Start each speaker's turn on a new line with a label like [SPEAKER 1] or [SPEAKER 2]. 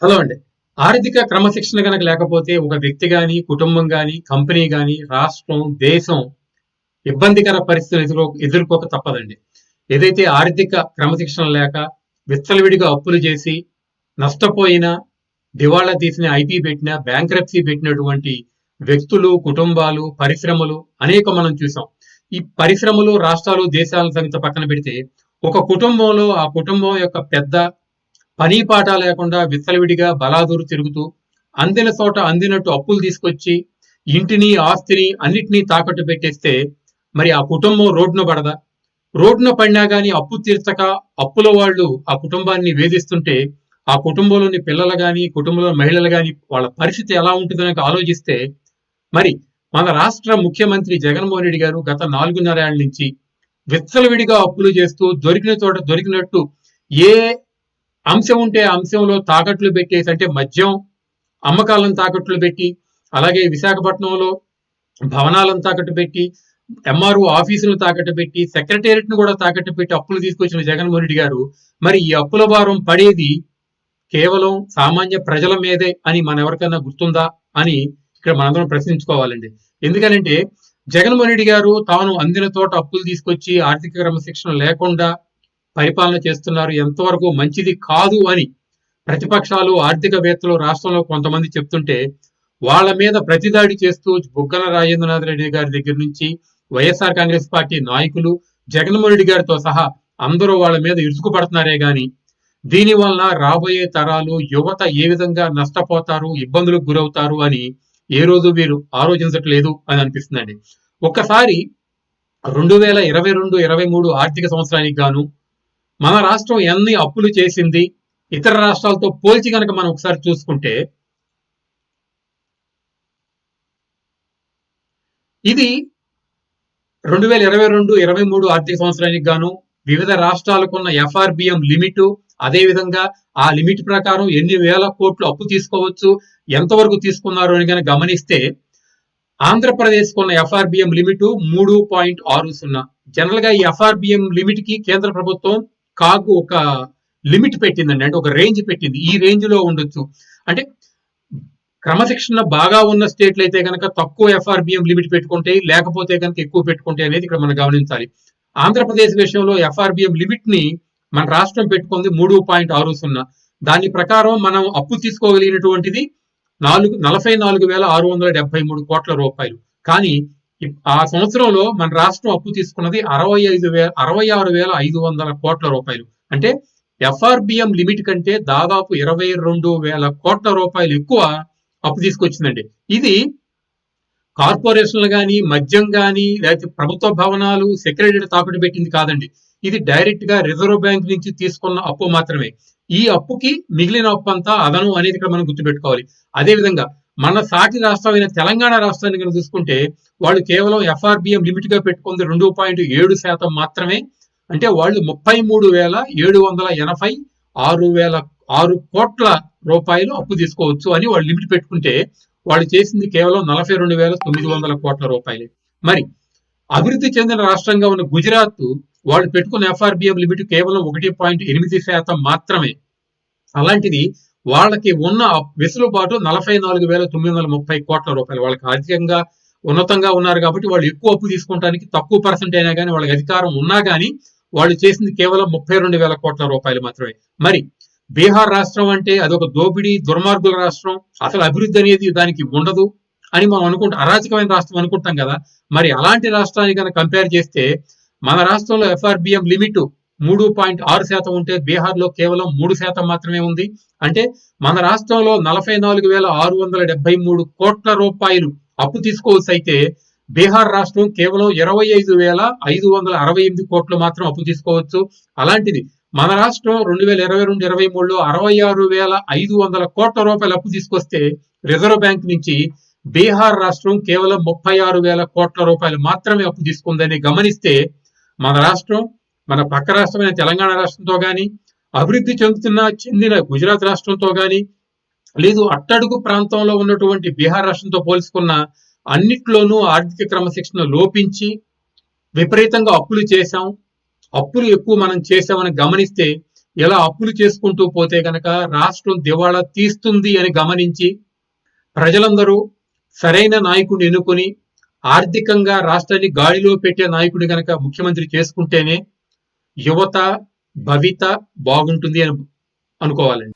[SPEAKER 1] Hello అండి. ఆర్థిక క్రమశిక్షణ గనక లేకపోతే ఒక వ్యక్తి గాని, కుటుంబం గాని, కంపెనీ గాని, రాష్ట్రం, దేశం ఇబ్బందికర పరిస్థితులు ఎదుర్కోక తప్పదండి. ఏదైతే ఆర్థిక క్రమశిక్షణ లేక విచ్చలవిడిగా అప్పులు చేసి నష్టపోయిన, దివాళా తీసిన, ఐపీ పెట్టిన, బ్యాంక్రప్సీ పెట్టినటువంటి వ్యక్తులు, కుటుంబాలు, పరిశ్రమలు అనేకం మనం చూసాం. ఈ పరిశ్రమలు, రాష్ట్రాలు, దేశాల సంగతి పక్కన పెడితే ఒక కుటుంబంలో ఆ కుటుంబం యొక్క పెద్ద పని పాట లేకుండా విచ్చలవిడిగా బలాదూరు తిరుగుతూ అందిన చోట అందినట్టు అప్పులు తీసుకొచ్చి ఇంటిని ఆస్తిని అన్నిటినీ తాకట్టు పెట్టేస్తే మరి ఆ కుటుంబం రోడ్డున పడదా? రోడ్డున పడినా గాని అప్పు తీర్చక అప్పుల వాళ్ళు ఆ కుటుంబాన్ని వేధిస్తుంటే ఆ కుటుంబంలోని పిల్లలు గాని కుటుంబంలో మహిళలు గాని వాళ్ళ పరిస్థితి ఎలా ఉంటుందని ఆలోచిస్తే మరి మన రాష్ట్ర ముఖ్యమంత్రి జగన్మోహన్ రెడ్డి గారు గత 4.5 ఏళ్ల నుంచి విచ్చలవిడిగా అప్పులు చేస్తూ దొరికిన చోట దొరికినట్టు ఏ అంశం ఉంటే ఆ అంశంలో తాకట్లు పెట్టేసి అంటే మద్యం అమ్మకాలను తాకట్లు పెట్టి అలాగే విశాఖపట్నంలో భవనాలను తాకట్టు పెట్టి ఎంఆర్ఓ ఆఫీసులను తాకట్టు పెట్టి సెక్రటేరియట్ ను కూడా తాకట్టు పెట్టి అప్పులు తీసుకొచ్చిన జగన్మోహన్ రెడ్డి గారు మరి ఈ అప్పుల భారం పడేది కేవలం సామాన్య ప్రజల మీదే అని మన ఎవరికైనా గుర్తుందా అని ఇక్కడ మనందరం ప్రశ్నించుకోవాలండి. ఎందుకనంటే జగన్మోహన్ రెడ్డి గారు తాను అందిన చోట అప్పులు తీసుకొచ్చి ఆర్థిక క్రమశిక్షణ లేకుండా పరిపాలన చేస్తున్నారు, ఎంతవరకు మంచిది కాదు అని ప్రతిపక్షాలు ఆర్థికవేత్తలు రాష్ట్రంలో కొంతమంది చెప్తుంటే వాళ్ళ మీద ప్రతిదాడి చేస్తూ బుగ్గన రాజేంద్రనాథ్ రెడ్డి గారి దగ్గర నుంచి వైఎస్ఆర్ కాంగ్రెస్ పార్టీ నాయకులు జగన్మోహన్ రెడ్డి గారితో సహా అందరూ వాళ్ళ మీద ఇరుచుకుపడుతున్నారే గాని దీని వలన రాబోయే తరాలు యువత ఏ విధంగా నష్టపోతారు, ఇబ్బందులకు గురవుతారు అని ఏ రోజు వీరు ఆలోచించట్లేదు అని అనిపిస్తుందండి. ఒక్కసారి 2022-23 ఆర్థిక సంవత్సరానికి గాను మన రాష్ట్రం ఎన్ని అప్పులు చేసింది ఇతర రాష్ట్రాలతో పోల్చి కనుక మనం ఒకసారి చూసుకుంటే ఇది 2022-23 ఆర్థిక సంవత్సరానికి గాను వివిధ రాష్ట్రాలకున్న ఎఫ్ఆర్బిఎం లిమిట్, అదే విధంగా ఆ లిమిట్ ప్రకారం ఎన్ని వేల కోట్లు అప్పు తీసుకోవచ్చు, ఎంతవరకు తీసుకున్నారు అని కనుక గమనిస్తే ఆంధ్రప్రదేశ్ కొన్న ఎఫ్ఆర్బిఎం లిమిట్ 3.60. జనరల్ గా ఈ ఎఫ్ఆర్బిఎం లిమిట్ కి కేంద్ర ప్రభుత్వం కాకు ఒక లిమిట్ పెట్టిందండి, అంటే ఒక రేంజ్ పెట్టింది, ఈ రేంజ్ లో ఉండొచ్చు అంటే క్రమశిక్షణ బాగా ఉన్న స్టేట్లు అయితే కనుక తక్కువ ఎఫ్ఆర్బిఎం లిమిట్ పెట్టుకుంటే, లేకపోతే కనుక ఎక్కువ పెట్టుకుంటే అనేది ఇక్కడ మనం గమనించాలి. ఆంధ్రప్రదేశ్ విషయంలో ఎఫ్ఆర్బిఎం లిమిట్ ని మన రాష్ట్రం పెట్టుకుంది 3.60. దాని ప్రకారం మనం అప్పు తీసుకోగలిగినటువంటిది 44,673 కోట్ల రూపాయలు. కానీ ఆ సంవత్సరంలో మన రాష్ట్రం అప్పు తీసుకున్నది 66,500 కోట్ల రూపాయలు. అంటే ఎఫ్ఆర్బిఎం లిమిట్ కంటే దాదాపు 22,000 కోట్ల రూపాయలు ఎక్కువ అప్పు తీసుకొచ్చిందండి. ఇది కార్పొరేషన్లు కానీ, మద్యం కానీ, లేకపోతే ప్రభుత్వ భవనాలు, సెక్రటరీ తాకట్టు పెట్టింది కాదండి. ఇది డైరెక్ట్ గా రిజర్వ్ బ్యాంక్ నుంచి తీసుకున్న అప్పు మాత్రమే. ఈ అప్పుకి మిగిలిన అప్పు అంతా అదనం అనేది ఇక్కడ మనం గుర్తుపెట్టుకోవాలి. అదేవిధంగా మన సాటి రాష్ట్రమైన తెలంగాణ రాష్ట్రాన్ని కనుక చూసుకుంటే వాళ్ళు కేవలం ఎఫ్ఆర్బిఎం లిమిట్ గా పెట్టుకుంది 2.7% మాత్రమే. అంటే వాళ్ళు 33,786 కోట్ల రూపాయలు అప్పు తీసుకోవచ్చు అని వాళ్ళు లిమిట్ పెట్టుకుంటే వాళ్ళు చేసింది కేవలం 42,900 కోట్ల రూపాయలే. మరి అభివృద్ధి చెందిన రాష్ట్రంగా ఉన్న గుజరాత్ వాళ్ళు పెట్టుకున్న ఎఫ్ఆర్బిఎం లిమిట్ కేవలం 1.8% మాత్రమే. అలాంటిది వాళ్ళకి ఉన్న వెసులుబాటు 44,930 కోట్ల రూపాయలు. వాళ్ళకి ఆర్థికంగా ఉన్నతంగా ఉన్నారు కాబట్టి వాళ్ళు ఎక్కువ అప్పు తీసుకోవడానికి తక్కువ పర్సెంట్ అయినా కానీ వాళ్ళకి అధికారం ఉన్నా కానీ వాళ్ళు చేసింది కేవలం 32,000 కోట్ల రూపాయలు మాత్రమే. మరి బీహార్ రాష్ట్రం అంటే అదొక దోపిడీ దుర్మార్గుల రాష్ట్రం, అసలు అభివృద్ధి అనేది దానికి ఉండదు అని మనం అనుకుంటాం, అరాచకమైన రాష్ట్రం అనుకుంటాం కదా. మరి అలాంటి రాష్ట్రాన్ని కనుక కంపేర్ చేస్తే మన రాష్ట్రంలో ఎఫ్ఆర్బిఎం లిమిట్ 3.6% ఉంటే బీహార్ లో కేవలం 3% మాత్రమే ఉంది. అంటే మన రాష్ట్రంలో 44,673 కోట్ల రూపాయలు అప్పు తీసుకోవచ్చు అయితే బీహార్ రాష్ట్రం కేవలం 25,568 కోట్లు మాత్రం అప్పు తీసుకోవచ్చు. అలాంటిది మన రాష్ట్రం 2022-23లో 66,500 కోట్ల రూపాయలు అప్పు తీసుకొస్తే రిజర్వ్ బ్యాంక్ నుంచి బీహార్ రాష్ట్రం కేవలం 36,000 కోట్ల రూపాయలు మాత్రమే అప్పు తీసుకుందని గమనిస్తే మన రాష్ట్రం మన పక్క రాష్ట్రమైన తెలంగాణ రాష్ట్రంతో కానీ, అభివృద్ధి చెందిన గుజరాత్ రాష్ట్రంతో కానీ, లేదు అట్టడుగు ప్రాంతంలో ఉన్నటువంటి బీహార్ రాష్ట్రంతో పోల్చుకున్న అన్నిట్లోనూ ఆర్థిక క్రమశిక్షణ లోపించి విపరీతంగా అప్పులు చేశాం, అప్పులు ఎక్కువ మనం చేశామని గమనిస్తే ఇలా అప్పులు చేసుకుంటూ పోతే గనక రాష్ట్రం దివాళా తీస్తుంది అని గమనించి ప్రజలందరూ సరైన నాయకుడిని ఎన్నుకొని ఆర్థికంగా రాష్ట్రాన్ని గాడిలో పెట్టే నాయకుడి గనక ముఖ్యమంత్రి చేసుకుంటేనే యువత భవిత బాగుంటుంది అని అనుకోవాలండి.